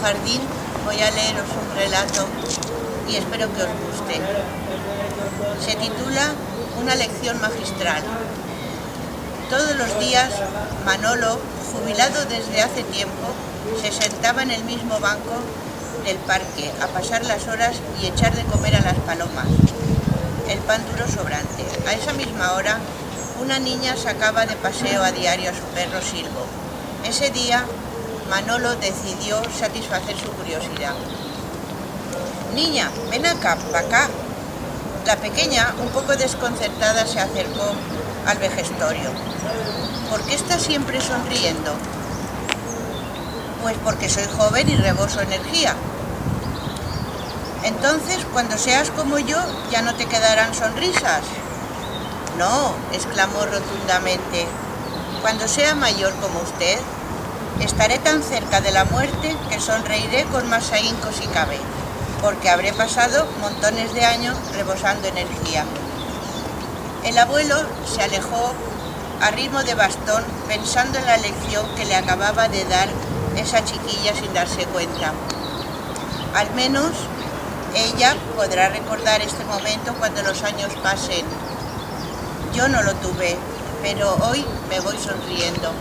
jardín voy a leeros un relato y espero que os guste. Se titula Una lección magistral. Todos los días Manolo, jubilado desde hace tiempo, se sentaba en el mismo banco del parque a pasar las horas y echar de comer a las palomas el pan duro sobrante. A esa misma hora, una niña sacaba de paseo a diario a su perro Silbo. Ese día, Manolo decidió satisfacer su curiosidad. «Niña, ven acá, pa' acá». La pequeña, un poco desconcertada, se acercó al vejestorio. «¿Por qué estás siempre sonriendo?» «Pues porque soy joven y reboso energía». «Entonces, cuando seas como yo, ya no te quedarán sonrisas». «No», exclamó rotundamente. «Cuando sea mayor como usted, estaré tan cerca de la muerte que sonreiré con más ahínco si cabe, porque habré pasado montones de años rebosando energía». El abuelo se alejó a ritmo de bastón, pensando en la lección que le acababa de dar esa chiquilla sin darse cuenta. Al menos ella podrá recordar este momento cuando los años pasen. Yo no lo tuve, pero hoy me voy sonriendo.